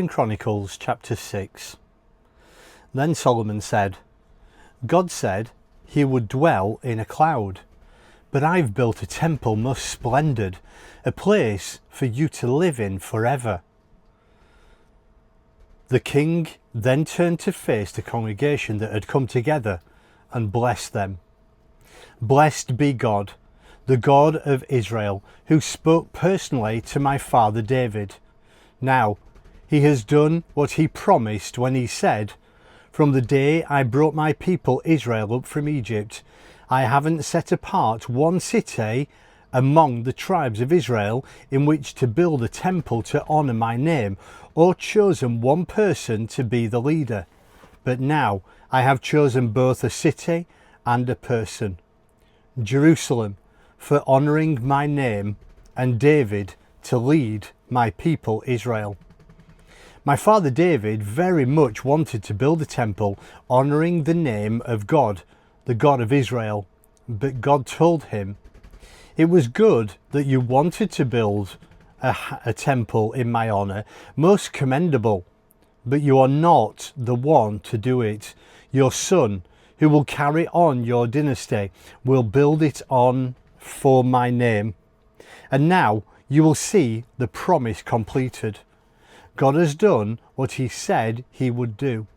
Chronicles chapter 6. Then Solomon said, God said he would dwell in a cloud, but I've built a temple most splendid, a place for you to live in forever. The king then turned to face the congregation that had come together and blessed them. Blessed be God, the God of Israel, who spoke personally to my father David. Now, he has done what he promised when he said, from the day I brought my people Israel up from Egypt, I haven't set apart one city among the tribes of Israel in which to build a temple to honour my name, or chosen one person to be the leader. But now I have chosen both a city and a person, Jerusalem, for honouring my name, and David to lead my people Israel. My father David very much wanted to build a temple honouring the name of God, the God of Israel, but God told him, it was good that you wanted to build a temple in my honour, most commendable, but you are not the one to do it. Your son, who will carry on your dynasty, will build it on for my name. And now you will see the promise completed. God has done what he said he would do.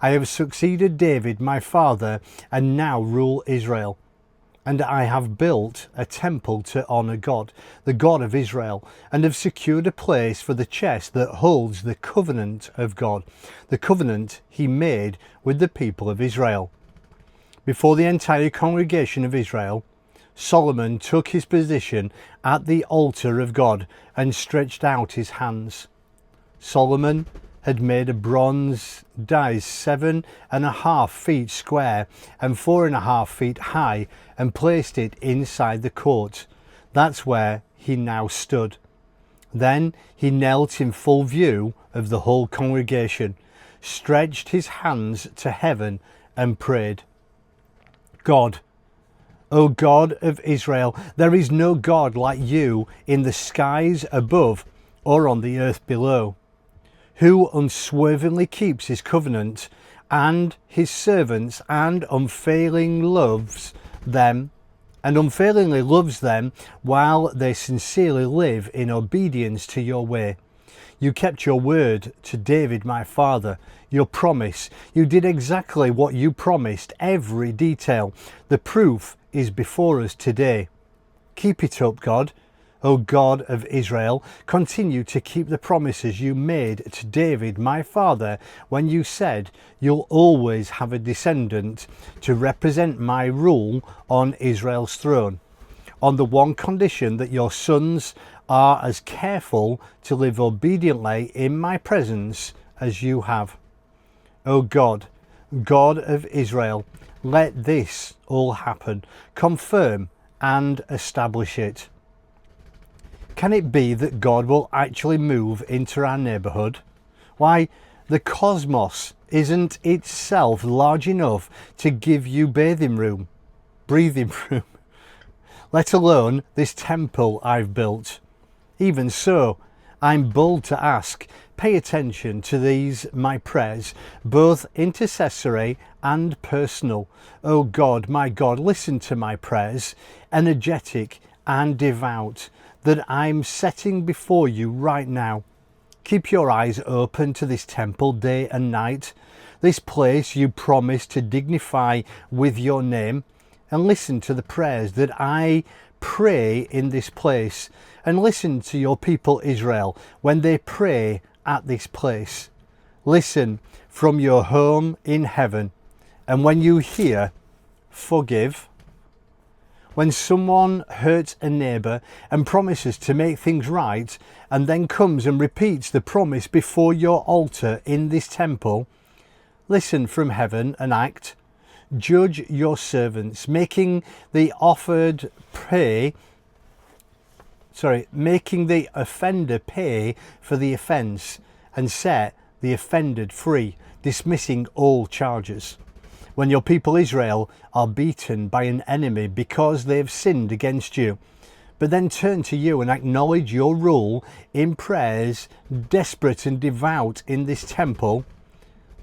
I have succeeded David, my father, and now rule Israel. And I have built a temple to honour God, the God of Israel, and have secured a place for the chest that holds the covenant of God, the covenant he made with the people of Israel. Before the entire congregation of Israel, Solomon took his position at the altar of God and stretched out his hands. Solomon had made a bronze dais 7.5 feet square and 4.5 feet high and placed it inside the court. That's where he now stood. Then he knelt in full view of the whole congregation, stretched his hands to heaven and prayed. God, O God of Israel, there is no God like you in the skies above or on the earth below, who unswervingly keeps his covenant and his servants and unfailingly loves them while they sincerely live in obedience to your way. You kept your word to David my father, your promise. You did exactly what you promised, every detail. The proof is before us today. Keep it up, God. O God of Israel, continue to keep the promises you made to David, my father, when you said you'll always have a descendant to represent my rule on Israel's throne, on the one condition that your sons are as careful to live obediently in my presence as you have. O God, God of Israel, let this all happen. Confirm and establish it. Can it be that God will actually move into our neighbourhood? Why, the cosmos isn't itself large enough to give you breathing room, let alone this temple I've built. Even so, I'm bold to ask, pay attention to these my prayers, both intercessory and personal. O God, my God, listen to my prayers, energetic and devout, that I'm setting before you right now. Keep your eyes open to this temple day and night, this place you promised to dignify with your name, and listen to the prayers that I pray in this place, and listen to your people Israel when they pray at this place. Listen from your home in heaven, and when you hear, forgive. When someone hurts a neighbour and promises to make things right, and then comes and repeats the promise before your altar in this temple, listen from heaven and act. Judge your servants, making the offender pay for the offence, and set the offended free, dismissing all charges. When your people Israel are beaten by an enemy because they have sinned against you, but then turn to you and acknowledge your rule in prayers, desperate and devout in this temple.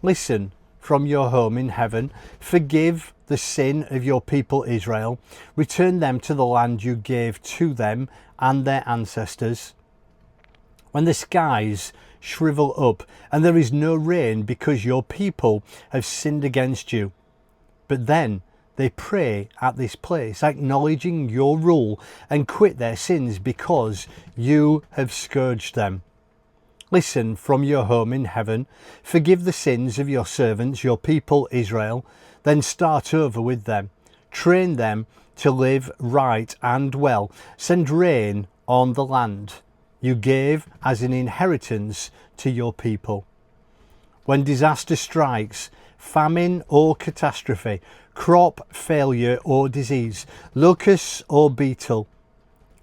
Listen from your home in heaven. Forgive the sin of your people Israel. Return them to the land you gave to them and their ancestors. When the skies shrivel up and there is no rain because your people have sinned against you, but then they pray at this place, acknowledging your rule, and quit their sins because you have scourged them. Listen from your home in heaven. Forgive the sins of your servants, your people Israel, then start over with them. Train them to live right and well. Send rain on the land you gave as an inheritance to your people. When disaster strikes, famine or catastrophe, crop failure or disease, locust or beetle,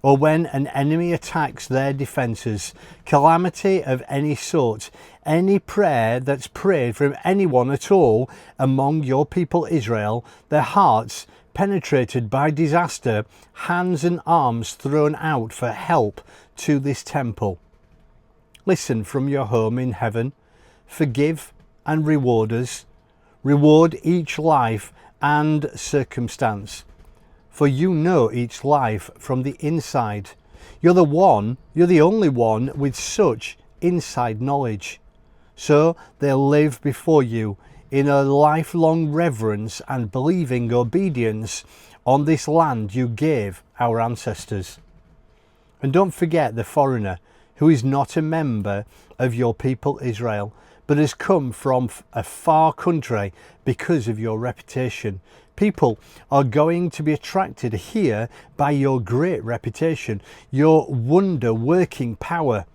or when an enemy attacks their defences, calamity of any sort, any prayer that's prayed from anyone at all among your people Israel, their hearts penetrated by disaster, hands and arms thrown out for help to this temple. Listen from your home in heaven. Forgive and reward us. Reward each life and circumstance, for you know each life from the inside. You're the only one with such inside knowledge. So they'll live before you in a lifelong reverence and believing obedience on this land you gave our ancestors. And don't forget the foreigner who is not a member of your people Israel, but has come from a far country because of your reputation. People are going to be attracted here by your great reputation, your wonder-working power,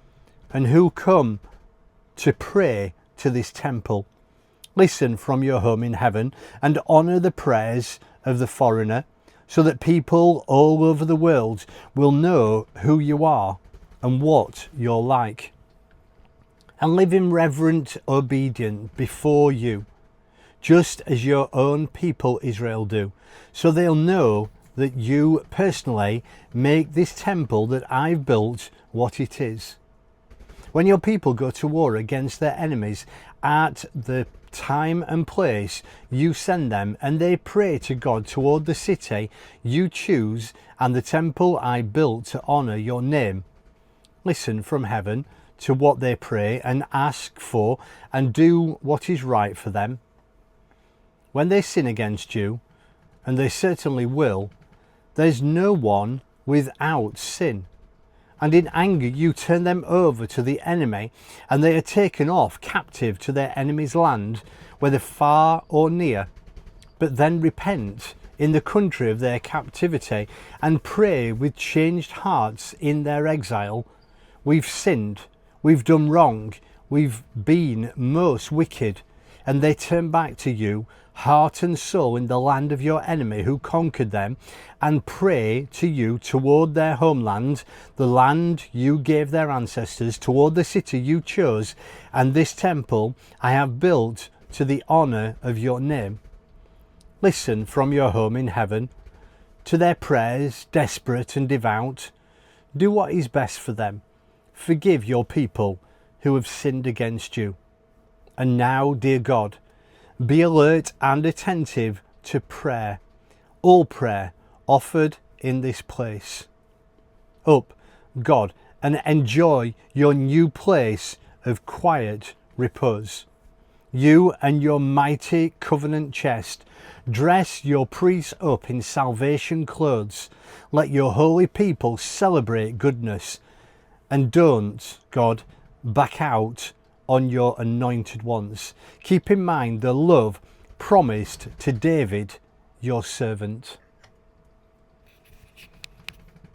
and who come to pray to this temple. Listen from your home in heaven and honour the prayers of the foreigner, so that people all over the world will know who you are and what you're like, and live in reverent obedience before you, just as your own people Israel do, so they'll know that you personally make this temple that I've built what it is. When your people go to war against their enemies at the time and place you send them, and they pray to God toward the city you choose and the temple I built to honour your name, listen from heaven to what they pray and ask for, and do what is right for them. When they sin against you, and they certainly will, there's no one without sin. And in anger you turn them over to the enemy, and they are taken off captive to their enemy's land, whether far or near. But then repent in the country of their captivity, and pray with changed hearts in their exile. We've sinned, we've done wrong, we've been most wicked. And they turn back to you, heart and soul, in the land of your enemy who conquered them, and pray to you toward their homeland, the land you gave their ancestors, toward the city you chose, and this temple I have built to the honour of your name. Listen from your home in heaven to their prayers, desperate and devout. Do what is best for them. Forgive your people who have sinned against you. And now, dear God, be alert and attentive to prayer, all prayer offered in this place. Up, God, and enjoy your new place of quiet repose. You and your mighty covenant chest, dress your priests up in salvation clothes. Let your holy people celebrate goodness, and don't, God, back out on your anointed ones. Keep in mind the love promised to David, your servant.